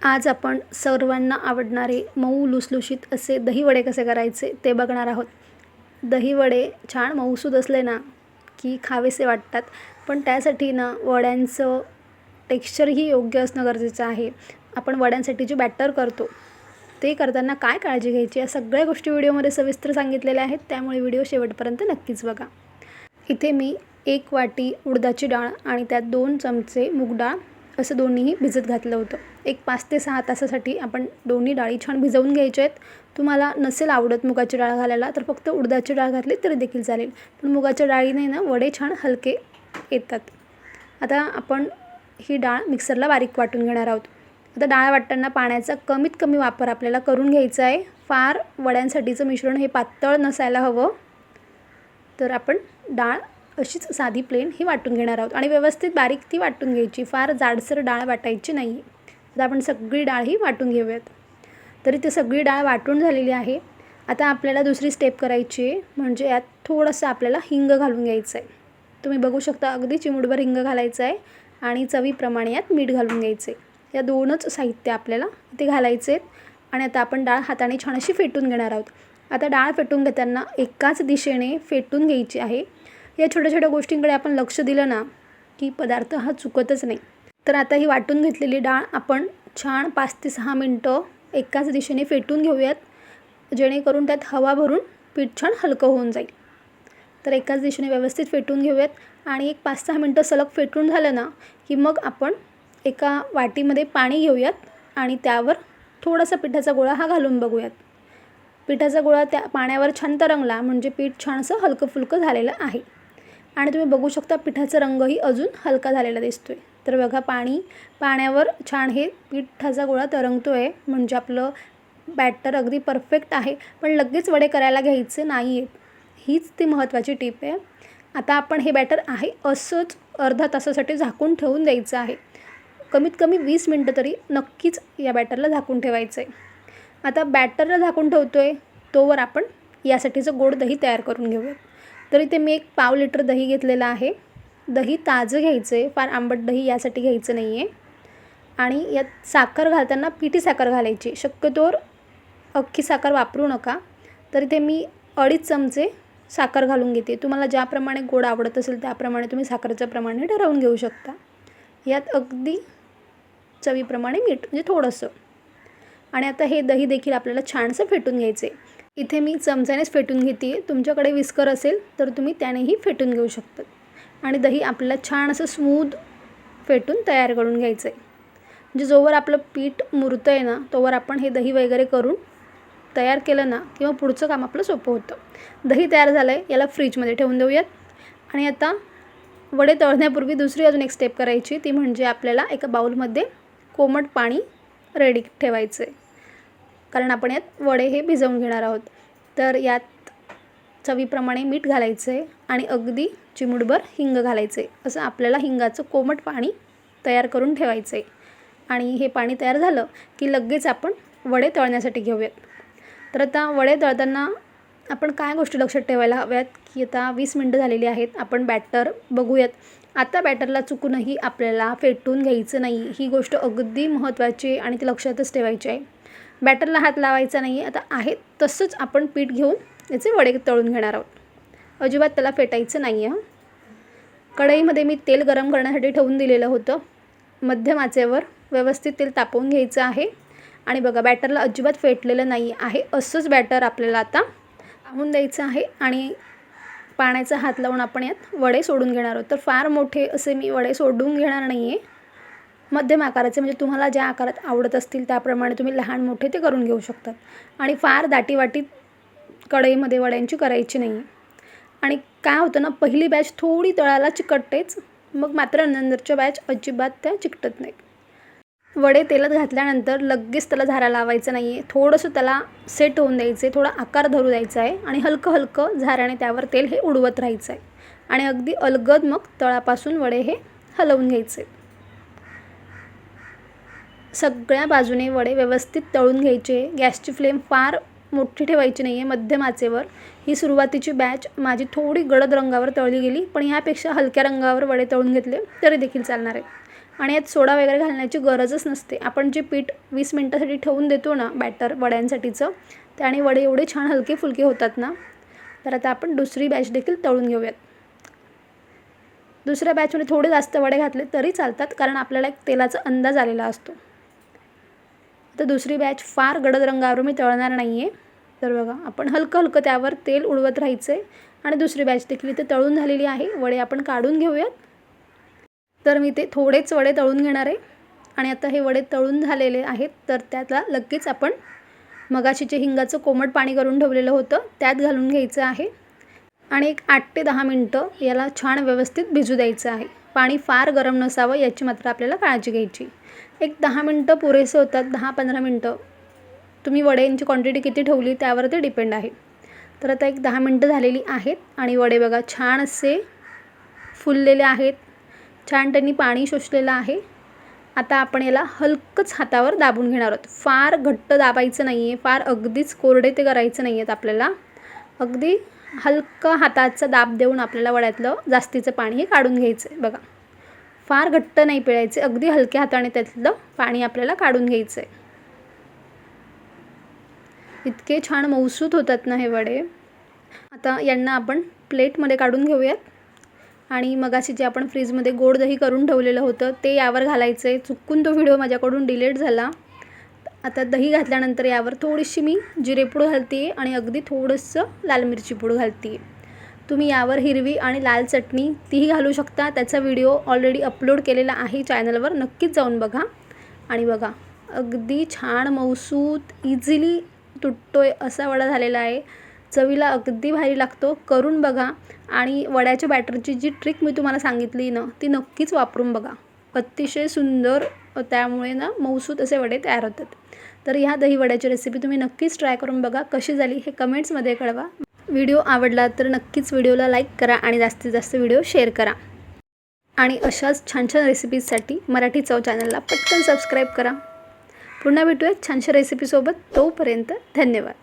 आज आपण सर्वांना आवडणारे मऊ लुसलुशीत असे दहीवडे कसे करायचे ते बघणार आहोत। दहीवडे छान मऊसूद असले ना की खावेसे वाटतात, पण त्यासाठी ना वड्यांचं टेक्स्चरही योग्य असणं गरजेचं आहे। आपण वड्यांसाठी जे बॅटर करतो ते करताना काय काळजी घ्यायची या सगळ्या गोष्टी व्हिडिओमध्ये सविस्तर सांगितलेल्या आहेत, त्यामुळे व्हिडिओ शेवटपर्यंत नक्कीच बघा। इथे मी 1 वाटी उडदाची डाळ आणि त्यात 2 चमचे मूग डाळ असं दोन्हीही भिजत घातलं होतं। एक 5 ते 6 तासासाठी आपण दोन्ही डाळी छान भिजवून घ्यायच्या आहेत। तुम्हाला नसेल आवडत मुगाची डाळ घालायला तर फक्त उडदाची डाळ घातली तरी देखील चालेल, पण मुगाच्या डाळीने ना वडे छान हलके येतात। आता आपण ही डाळ मिक्सरला बारीक वाटून घेणार आहोत। आता डाळ वाटताना पाण्याचा कमीत कमी वापर आपल्याला करून घ्यायचा आहे। फार वड्यांसाठीचं मिश्रण हे पातळ नसायला हवं, तर आपण डाळ अशीच साधी प्लेन ही वाटून घेणार आहोत आणि व्यवस्थित बारीक ती वाटून घ्यायची, फार जाडसर डाळ वाटायची नाही। आता आपण सगळी डाळ ही वाटून घेऊयात। तरी ती सगळी डाळ वाटून झालेली आहे। आता आपल्याला दुसरी स्टेप करायची आहे, म्हणजे यात थोडंसं आपल्याला हिंग घालून घ्यायचं आहे। तुम्ही बघू शकता अगदी चिमूटभर हिंग घालायचं आहे आणि चवीप्रमाणे यात मीठ घालून घ्यायचं आहे। या दोनच साहित्य आपल्याला इथे घालायचे आहेत आणि आता आपण डाळ हाताने छान अशी फेटून घेणार आहोत। आता डाळ फेटून घेताना एकाच दिशेने फेटून घ्यायची आहे। या छोट्या छोट्या गोष्टींकडे आपण लक्ष दिलं ना की पदार्थ हा चुकतच नाही। तर आता ही वाटून घेतलेली डाळ आपण छान 5 ते 6 मिनटं एकाच दिशेने फेटून घेऊयात, जेणेकरून त्यात हवा भरून पीठ छान हलकं होऊन जाईल। तर एकाच दिशेने व्यवस्थित फेटून घेऊयात आणि एक 5-6 मिनटं सलग फेटून झालं ना की मग आपण एका वाटीमध्ये पाणी घेऊयात आणि त्यावर थोडासा पिठाचा गोळा हा घालून बघूयात। पिठाचा गोळा त्या पाण्यावर छान तरंगला म्हणजे पीठ छान असं हलकं फुलकं झालेलं आहे आणि तुम्ही बघू शकता पिठाचा रंगही अजून हलका झालेला दिसतोय। तर बघा पाण्यावर छान हे पिठाचा गोळा तरंगतो आहे, म्हणजे आपलं बॅटर अगदी परफेक्ट आहे। पण लगेच वडे करायला घ्यायचे नाही आहेत, हीच ती महत्त्वाची टीप आहे। आता आपण हे बॅटर आहे असंच अर्धा तासासाठी झाकून ठेवून द्यायचं आहे। कमीत कमी 20 मिनटं तरी नक्कीच या बॅटरला झाकून ठेवायचं आहे। आता बॅटरला झाकून ठेवतो आहे तोवर आपण यासाठीचं गोड दही तयार करून घेऊया। तर इथे मी 1 पाव लिटर दही घेतलेलं आहे। दही ताजं घ्यायचं आहे, फार आंबट दही यासाठी घ्यायचं नाही आहे। आणि यात साखर घालताना पिठी साखर घालायची, शक्यतोवर अख्खी साखर वापरू नका। तर इथे मी 2.5 चमचे साखर घालून घेते। तुम्हाला ज्याप्रमाणे गोड आवडत असेल त्याप्रमाणे तुम्ही साखरेचं प्रमाण ठरवून घेऊ शकता। यात अगदी चवीप्रमाणे मीठ म्हणजे थोडंसं, आणि आता हे दही देखील आपल्याला छानसं फेटून घ्यायचे। इथे मी चमच्यानेच फेटून घेते, तुमच्याकडे विस्कर असेल तर तुम्ही त्यानेही फेटून घेऊ शकता। आणि दही आपल्याला छान असं स्मूथ फेटून तयार करून घ्यायचं आहे, म्हणजे जोवर आपलं पीठ मुरतं आहे ना तोवर आपण हे दही वगैरे करून तयार केलं ना किंवा पुढचं काम आपलं सोपं होतं। दही तयार झालं आहे, याला फ्रीजमध्ये ठेवून देऊयात। आणि आता वडे तळण्यापूर्वी दुसरी अजून एक स्टेप करायची, ती म्हणजे आपल्याला एका बाउलमध्ये कोमट पाणी रेडी ठेवायचं आहे, कारण आपण यात वडे हे भिजवून घेणार आहोत। तर यात चवीप्रमाणे मीठ घालायचं आहे आणि अगदी चिमूटभर हिंग घालायचं आहे। असं आपल्याला हिंगाचं कोमट पाणी तयार करून ठेवायचं आहे आणि हे पाणी तयार झालं की लगेच आपण वडे तळण्यासाठी घेऊयात। तर आता वडे तळताना आपण काय गोष्टी लक्षात ठेवायला हव्यात की आता 20 मिनटं झालेली आहेत, आपण बॅटर बघूयात। आता बॅटरला चुकूनही आपल्याला फेटून घ्यायचं नाही, ही गोष्ट अगदी महत्त्वाची आहे आणि ती लक्षातच ठेवायची आहे। बॅटरला हात लावायचा नाही आहे। आता आहे तसंच आपण पीठ घेऊन याचे वडे तळून घेणार आहोत, अजिबात त्याला फेटायचं नाही आहे। कढईमध्ये मी तेल गरम करण्यासाठी ठेवून दिलेलं होतं, मध्यम आचेवर व्यवस्थित तेल तापवून घ्यायचं आहे। आणि बघा बॅटरला अजिबात फेटलेलं नाही आहे, असंच बॅटर आपल्याला आता लावून द्यायचं आहे आणि पाण्याचा हात लावून आपण यात वडे सोडून घेणार आहोत। तर फार मोठे असे मी वडे सोडून घेणार नाही आहे, मध्यम आकाराचे, म्हणजे तुम्हाला ज्या आकारात आवडत असतील त्याप्रमाणे तुम्ही लहान मोठे ते करून घेऊ शकतात। आणि फार दाटीवाटी कढईमध्ये वड्यांची करायची नाही आहे। आणि काय होतं ना, पहिली बॅच थोडी तळाला चिकटतेच, मग मात्र नंतरच्या बॅच अजिबात त्या चिकटत नाहीत। वडे तेलात घातल्यानंतर लगेच त्याला झारा लावायचं नाही आहे, थोडंसं त्याला सेट होऊन द्यायचं आहे, थोडा आकार धरू द्यायचा आहे आणि हलकं हलकं झाऱ्याने त्यावर तेल हे उडवत राहायचं आहे आणि अगदी अलगद मग तळापासून वडे हे हलवून घ्यायचे। सगळ्या बाजूने वडे व्यवस्थित तळून घ्यायचे। गॅसची फ्लेम फार मोठी ठेवायची नाही आहे, मध्यम आचेवर। ही सुरुवातीची बॅच माझी थोडी गडद रंगावर तळली गेली, पण यापेक्षा हलक्या रंगावर वडे तळून घेतले तरी देखील चालणार आहे। आणि यात सोडा वगैरे घालण्याची गरजच नसते. आपण जे पीठ 20 मिनटासाठी ठेवून देतो ना बॅटर वड्यांसाठीचं, त्याने वडे एवढे छान हलके फुलके होतात ना. तर आता आपण दुसरी बॅच देखील तळून घेऊयात. दुसऱ्या बॅचमध्ये थोडे जास्त वडे घातले तरी चालतात, कारण आपल्याला एक तेलाचा अंदाज आलेला असतो. तर दुसरी बॅच फार गडद रंगावर मी तळणार नाही आहे. तर बघा, आपण हलकं हलकं त्यावर तेल उडवत राहायचं आहे. आणि दुसरी बॅच देखील इथे तळून झालेली आहे. वडे आपण काढून घेऊयात. तर मी ते थोडेच वडे तळून घेणार आहे. आणि आता हे वडे तळून झालेले आहेत, तर त्याला लगेच आपण मगाशी जे हिंगाचं कोमट पाणी करून ठेवलेलं होतं त्यात घालून घ्यायचं आहे. आणि एक 8 ते 10 मिनटं याला छान व्यवस्थित भिजू द्यायचं आहे. पाणी फार गरम नसावं याची मात्र आपल्याला काळजी घ्यायची. एक 10 मिनटं पुरेसे होतात. 10-15 मिनटं तुम्ही वड्यांची क्वांटिटी किती ठेवली त्यावर ते डिपेंड आहे. तर आता एक 10 मिनटं झालेली आहेत आणि वडे बघा छान असे फुललेले आहेत. छान त्यांनी पाणी शोषलेलं आहे. आता आपण याला हलकंच हातावर दाबून घेणार आहोत. फार घट्ट दाबायचं नाही आहे, फार अगदीच कोरडे ते करायचं नाही आहेत आपल्याला. अगदी हलका हाताचा दाब देऊन आपल्याला वड्यातलं जास्तीचं पाणी हे काढून घ्यायचं आहे. बघा, फार घट्ट नाही पिळायचे, अगदी हलक्या हाताने त्यातलं पाणी आपल्याला काढून घ्यायचं आहे. इतके छान मऊसूत होतात ना हे वडे. आता यांना आपण प्लेटमध्ये काढून घेऊयात. आणि मगाशी जे आपण फ्रीजमध्ये गोड दही करून ठेवलेलं होतं ते यावर घालायचं आहे. चुकून तो व्हिडिओ माझ्याकडून डिलीट झाला. आता दही घातल्यानंतर यावर थोडीशी मी जिरेपूड घालते आहे आणि अगदी थोडंसं लाल मिरची पूड घालते आहे. तुम्ही यावर हिरवी आणि लाल चटणी तीही घालू शकता. त्याचा व्हिडिओ ऑलरेडी अपलोड केलेला आहे चॅनलवर, नक्कीच जाऊन बघा. आणि बघा, अगदी छान मऊसूत इझिली तुटतोय असा वडा झालेला आहे. चवीला अगदी भारी लागतो. करून बघा. आणि वड्याच्या बॅटरची जी ट्रिक मी तुम्हाला सांगितली ना ती नक्कीच वापरून बघा. अतिशय सुंदर त्यामुळे ना मऊसूत असे वडे तयार होतात. तर ह्या दही वड्याची रेसिपी तुम्ही नक्कीच ट्राय करून बघा. कशी झाली हे कमेंट्समध्ये कळवा. व्हिडिओ आवडला तर नक्कीच व्हिडिओला लाईक करा आणि जास्तीत जास्त व्हिडिओ शेअर करा. आणि अशाच छान छान रेसिपीजसाठी मराठी चव चॅनलला पटकन सबस्क्राईब करा. पुन्हा भेटूया छानशा रेसिपीसोबत. तोपर्यंत धन्यवाद.